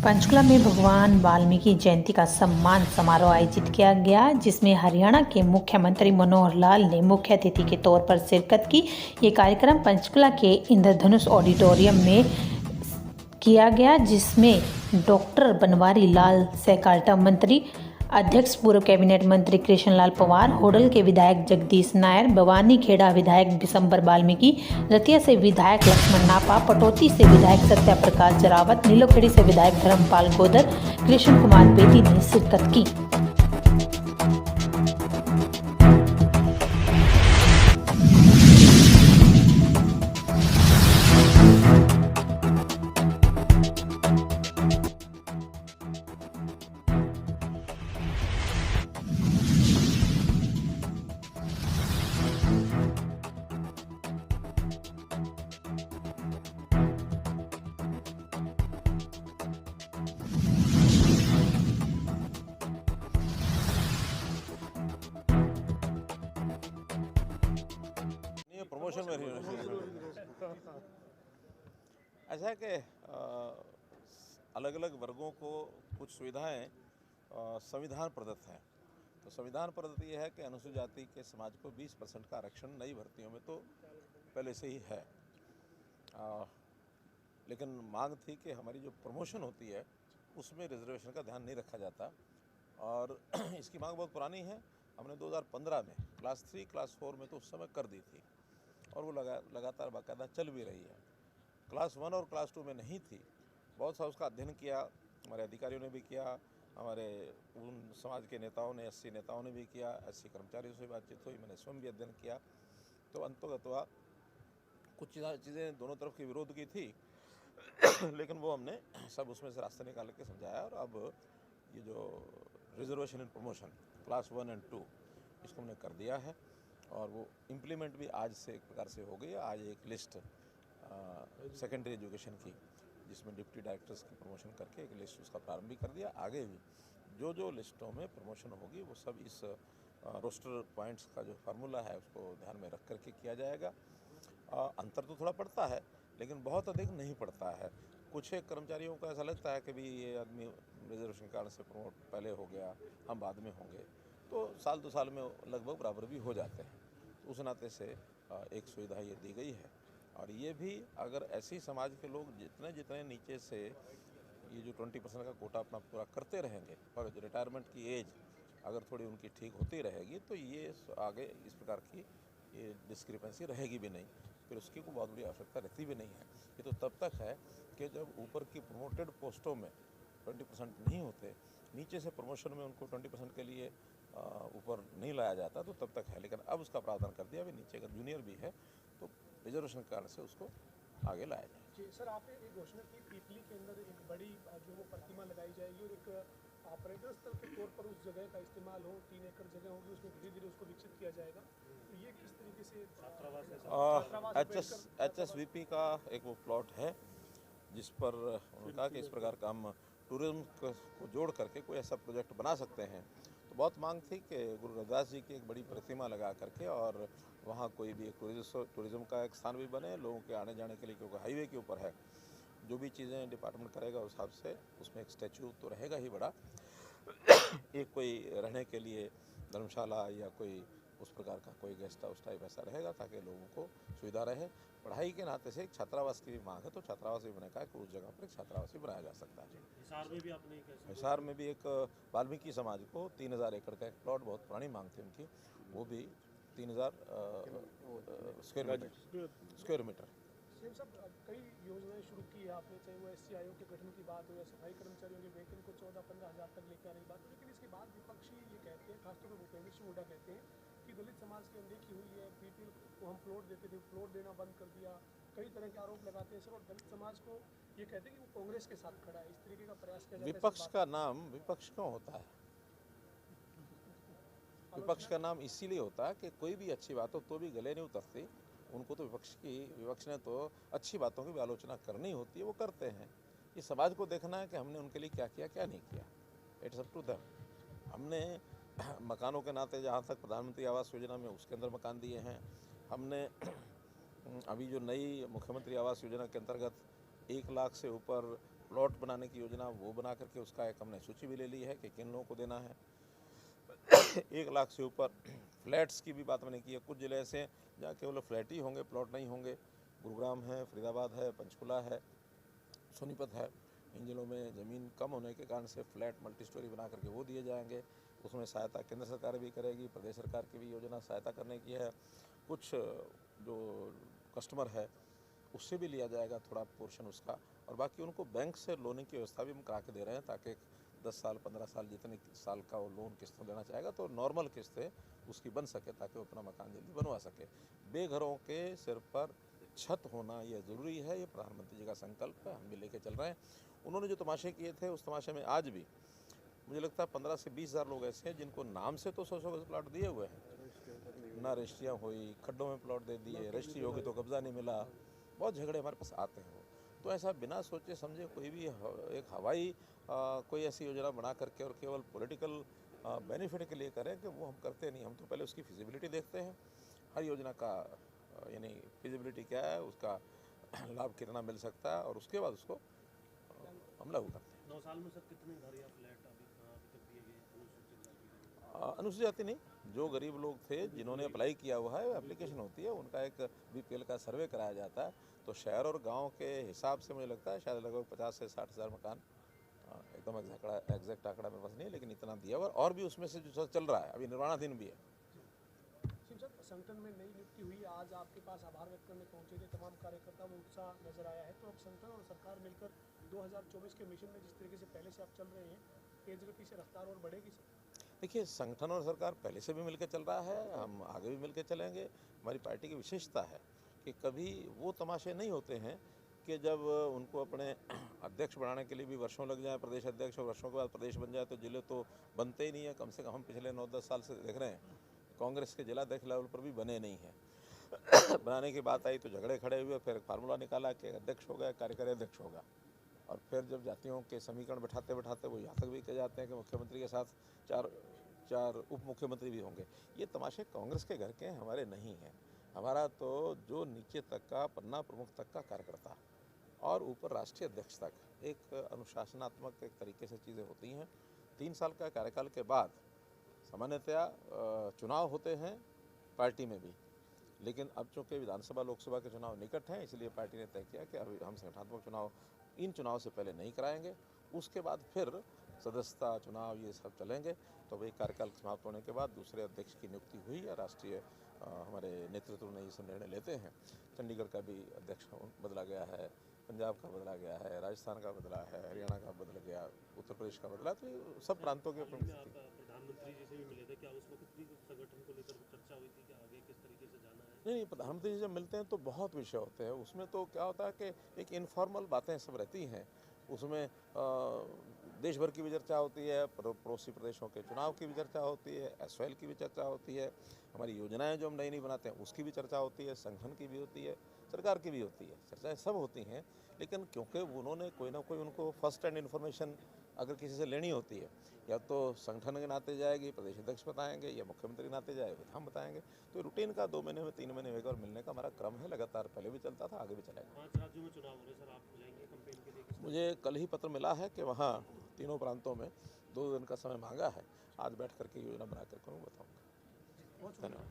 पंचकुला में भगवान वाल्मीकि जयंती का सम्मान समारोह आयोजित किया गया, जिसमें हरियाणा के मुख्यमंत्री मनोहर लाल ने मुख्य अतिथि के तौर पर शिरकत की। ये कार्यक्रम पंचकुला के इंद्रधनुष ऑडिटोरियम में किया गया, जिसमें डॉक्टर बनवारी लाल सहकारिता मंत्री, अध्यक्ष पूर्व कैबिनेट मंत्री कृष्णलाल पंवार, होडल के विधायक जगदीश नायर, भवानी खेड़ा विधायक बिशंबर वाल्मीकि, रतिया से विधायक लक्ष्मण नापा, पटौती से विधायक सत्या प्रकाश जरावत, नीलोखेड़ी से विधायक धर्मपाल गोदर, कृष्ण कुमार बेदी ने शिरकत की। प्रमोशन में ऐसा है कि अलग अलग वर्गों को कुछ सुविधाएं संविधान प्रदत्त हैं। तो संविधान प्रदत्त ये है कि अनुसूचित जाति के समाज को 20% का आरक्षण नई भर्तियों में तो पहले से ही है, लेकिन मांग थी कि हमारी जो प्रमोशन होती है उसमें रिजर्वेशन का ध्यान नहीं रखा जाता, और इसकी मांग बहुत पुरानी है। हमने 2015 में क्लास 3 क्लास 4 में तो उस समय कर दी थी, और वो लगातार बाकायदा चल भी रही है। क्लास 1 और क्लास 2 में नहीं थी। बहुत सा उसका अध्ययन किया, हमारे अधिकारियों ने भी किया, हमारे उन समाज के नेताओं ने, एससी नेताओं ने भी किया, एससी कर्मचारियों से बातचीत हुई, मैंने स्वयं भी अध्ययन किया। तो अंततः कुछ चीज़ें दोनों तरफ की विरोध की थी लेकिन वो हमने सब उसमें से रास्ते निकाल के समझाया, और अब ये जो रिजर्वेशन इन प्रमोशन क्लास 1 और 2 इसको हमने कर दिया है, और वो इम्प्लीमेंट भी आज से एक प्रकार से हो गई है। आज एक लिस्ट सेकेंडरी एजुकेशन की, जिसमें डिप्टी डायरेक्टर्स की प्रमोशन करके एक लिस्ट उसका प्रारंभ भी कर दिया। आगे भी जो लिस्टों में प्रमोशन होगी वो सब इस रोस्टर पॉइंट्स का जो फार्मूला है उसको ध्यान में रख करके किया जाएगा। अंतर तो थोड़ा पड़ता है, लेकिन बहुत अधिक नहीं पड़ता है। कुछ एक कर्मचारियों को ऐसा लगता है कि भी ये आदमी रिजर्वेशन कारण से प्रमोट पहले हो गया, हम बाद में होंगे, तो साल 2 साल में लगभग बराबर भी हो जाते हैं। तो उस नाते से एक सुविधा ये दी गई है, और ये भी अगर ऐसी समाज के लोग जितने नीचे से ये जो 20% का कोटा अपना पूरा करते रहेंगे, और रिटायरमेंट की एज अगर थोड़ी उनकी ठीक होती रहेगी, तो ये आगे इस प्रकार की ये डिस्क्रिपेंसी रहेगी भी नहीं, फिर उसकी कोई बहुत बड़ी आवश्यकता रहती भी नहीं है। ये तो तब तक है कि जब ऊपर की प्रमोटेड पोस्टों में 20% नहीं होते, नीचे से प्रमोशन में उनको 20% के लिए ऊपर नहीं लाया जाता, तो तब तक है। लेकिन अब उसका प्रावधान कर दिया, अभी नीचे अगर जूनियर भी है तो रिजर्वेशन कारण से उसको आगे लाया जाए। जी सर, आपने एक घोषणा की पीपली के अंदर एक बड़ी जो वो प्रतिमा लगाई जाएगी, और एक पर्यटन स्थल के तौर पर उस जगह का इस्तेमाल हो, 3 एकड़ जगह होगी, उसमें धीरे धीरे उसको विकसित किया जाएगा। तो ये किस तरीके से HSVP का एक वो प्लॉट है जिस पर उन्होंने कहा कि इस प्रकार का हम टूरिज्म को जोड़ करके कोई ऐसा प्रोजेक्ट बना सकते हैं। तो बहुत मांग थी कि गुरु रविदास जी की एक बड़ी प्रतिमा लगा करके, और वहाँ कोई भी एक टूरिज्म का एक स्थान भी बने, लोगों के आने जाने के लिए, क्योंकि हाईवे के ऊपर है। जो भी चीज़ें डिपार्टमेंट करेगा उस हिसाब से उसमें एक स्टैचू तो रहेगा ही बड़ा एक कोई रहने के लिए धर्मशाला या कोई उस प्रकार का कोई गेस्ट हाउस टाइप ऐसा रहेगा, ताकि लोगों को सुविधा रहे। पढ़ाई के नाते से एक छात्रावास की भी मांग है, तो छात्रावास भी बनाया कि उस जगह पर एक छात्रावास भी बनाया जा सकता है। हिसार में भी एक वाल्मीकि समाज को 3000 एकड़ का एक प्लॉट, बहुत पुरानी मांग थी उनकी, वो भी 3000 स्क्वायर मीटर। सीएम साहब, कई योजनाएं शुरू की है आपने, चाहे वो एससी आयोग के गठन की बात हो या सफाई कर्मचारियों के वेतन को 14-15 हज़ार तक लेकर आने की बात हो, लेकिन इसके बाद विपक्षी ये कहते हैं, खासतौर पर भूपेंद्र सिंह हुड्डा कहते हैं कि दलित समाज की अनदेखी हुई है, बीपीएल को हम प्लॉट देते थे, प्लॉट देना बंद कर दिया, कई तरह के आरोप लगाते हैं सर। और दलित समाज को ये कहते हैं कि वो कांग्रेस के साथ खड़ा है, इस तरीके का प्रयास किया जाता है। विपक्ष का नाम विपक्ष क्यों होता है? विपक्ष का नाम इसीलिए होता है कि कोई भी अच्छी बात हो तो भी गले नहीं उतरती। उनको तो विपक्ष ने तो अच्छी बातों की भी आलोचना करनी होती है, वो करते हैं। ये समाज को देखना है कि हमने उनके लिए क्या किया, क्या नहीं किया। It's up to them. हमने मकानों के नाते, जहाँ तक प्रधानमंत्री आवास योजना में उसके अंदर मकान दिए हैं, हमने अभी जो नई मुख्यमंत्री आवास योजना के अंतर्गत 1 लाख से ऊपर प्लॉट बनाने की योजना वो बना करके उसका एक हमने सूची भी ले ली है कि किन लोगों को देना है। 1 लाख से ऊपर फ्लैट्स की भी बात मैंने की है। कुछ जिले ऐसे हैं जहाँ केवल फ्लैट ही होंगे, प्लॉट नहीं होंगे। गुरुग्राम है, फरीदाबाद है, पंचकुला है, सोनीपत है। इन जिलों में ज़मीन कम होने के कारण से फ्लैट मल्टी स्टोरी बना करके वो दिए जाएंगे। उसमें सहायता केंद्र सरकार भी करेगी, प्रदेश सरकार की भी योजना सहायता करने की है। कुछ जो कस्टमर है उससे भी लिया जाएगा थोड़ा पोर्शन उसका, और बाकी उनको बैंक से लोन की व्यवस्था भी हम करा के दे रहे हैं ताकि 10 साल 15 साल जितने साल का वो लोन किस्त देना चाहेगा तो नॉर्मल किस्तें उसकी बन सके ताकि वो अपना मकान जल्दी बनवा सके। बेघरों के सिर पर छत होना ये ज़रूरी है, ये प्रधानमंत्री जी का संकल्प है, हम भी लेके चल रहे हैं। उन्होंने जो तमाशे किए थे उस तमाशे में आज भी मुझे लगता है 15 से 20 हज़ार लोग ऐसे हैं जिनको नाम से तो 100 गज प्लाट दिए हुए हैं, ना रजिस्ट्रियाँ हुई, खड्डों में प्लॉट दे दिए, रजिस्ट्री होगी तो कब्जा नहीं मिला। बहुत झगड़े हमारे पास आते हैं वो। तो ऐसा बिना सोचे समझे कोई भी एक हवाई कोई ऐसी योजना बना करके और केवल पॉलिटिकल बेनिफिट के लिए करें कि वो हम करते नहीं। हम तो पहले उसकी फिजिबिलिटी देखते हैं, हर योजना का यानी फिजिबिलिटी क्या है, उसका लाभ कितना मिल सकता है, और उसके बाद उसको हम लागू करते हैं। 9 साल में सर कितने घर या फ्लैट अभी तक दिए गए अनुसूचित जाति? अनुसूचित जाति नहीं, जो गरीब लोग थे जिन्होंने अप्लाई किया हुआ है, एप्लीकेशन होती है, उनका एक बीपीएल का सर्वे कराया जाता है। तो शहर और गांव के हिसाब से मुझे लगता है शायद लगभग 50 से 60 हज़ार मकान, एकदम एग्जैक्ट आंकड़ा मेरे पास नहीं है, लेकिन इतना दिया हुआ। और भी उसमें से जो चल रहा है अभी निर्माणाधीन भी है। सर संगठन में नई नियुक्ति हुई, आज आपके पास आभार व्यक्त करने पहुंचे थे तमाम कार्यकर्ताओं में उत्साह नजर आया है। तो अब संगठन और सरकार मिलकर 2024 के मिशन में जिस तरीके से पहले से आप चल रहे हैं, तेज गति से रफ्तार और बढ़ेगी सर? देखिए, संगठन और सरकार पहले से भी मिलकर चल रहा है, हम आगे भी मिलकर चलेंगे। हमारी पार्टी की विशेषता है कि कभी वो तमाशे नहीं होते हैं कि जब उनको अपने अध्यक्ष बनाने के लिए भी वर्षों लग जाए, प्रदेश अध्यक्ष, और वर्षों के बाद प्रदेश बन जाए तो जिले तो बनते ही नहीं है। कम से कम हम पिछले 9-10 साल से देख रहे हैं, कांग्रेस के जिलाध्यक्ष लेवल पर भी बने नहीं हैं। बनाने की बात आई तो झगड़े खड़े हुए, फिर फार्मूला निकाला कि अध्यक्ष हो गया, कार्यकारी अध्यक्ष होगा, और फिर जब जातियों के समीकरण बैठाते बैठाते वो यहाँ तक भी कह जाते हैं कि मुख्यमंत्री के साथ चार उप मुख्यमंत्री भी होंगे। ये तमाशे कांग्रेस के घर के हैं, हमारे नहीं हैं। हमारा तो जो नीचे तक का पन्ना प्रमुख तक का कार्यकर्ता और ऊपर राष्ट्रीय अध्यक्ष तक एक अनुशासनात्मक एक तरीके से चीज़ें होती हैं। 3 साल का कार्यकाल के बाद सामान्यतया चुनाव होते हैं पार्टी में भी, लेकिन अब चूँकि विधानसभा लोकसभा के चुनाव निकट हैं, इसलिए पार्टी ने तय किया कि अभी हम संगठनात्मक चुनाव इन चुनाव से पहले नहीं कराएंगे। उसके बाद फिर सदस्यता चुनाव ये सब चलेंगे। तो वही कार्यकाल समाप्त होने के बाद दूसरे अध्यक्ष की नियुक्ति हुई है। राष्ट्रीय हमारे नेतृत्व में ये सब निर्णय लेते हैं। चंडीगढ़ का भी अध्यक्ष बदला गया है, पंजाब का बदला गया है, राजस्थान का बदला है, हरियाणा का बदल गया, उत्तर प्रदेश का बदला। तो सब प्रांतों के प्रधानमंत्री जी से भी मिले थे, क्या उस वक्त भी संगठन को लेकर चर्चा हुई थी कि आगे किस तरीके से जाना है? नहीं, प्रधानमंत्री जी जब मिलते हैं तो बहुत विषय होते हैं। उसमें तो क्या होता है कि एक इनफॉर्मल बातें सब रहती हैं। उसमें देश भर की भी चर्चा होती है, पड़ोसी प्रदेशों के चुनाव की भी चर्चा होती है, एसवाइएल की भी चर्चा होती है, हमारी योजनाएं जो हम नई नई बनाते हैं उसकी भी चर्चा होती है, संगठन की भी होती है, सरकार की भी होती है, चर्चाएं सब होती हैं। लेकिन क्योंकि उन्होंने कोई ना कोई उनको फर्स्ट हैंड इन्फॉर्मेशन अगर किसी से लेनी होती है, या तो संगठन के नाते जाएगी, प्रदेश अध्यक्ष बताएंगे, या मुख्यमंत्री के नाते जाएगा हम बताएंगे। तो रूटीन का 2 महीने में 3 महीने में एक बार मिलने का हमारा क्रम है, लगातार पहले भी चलता था, आगे भी चलेगा। 5 राज्यों में चुनाव हो रहे सर, आप जाएंगे कैंपेन के लिए? मुझे कल ही पत्र मिला है कि वहाँ तीनों प्रांतों में 2 दिन का समय मांगा है। आज बैठ करके योजना बना करके मैं बताऊँगा। धन्यवाद।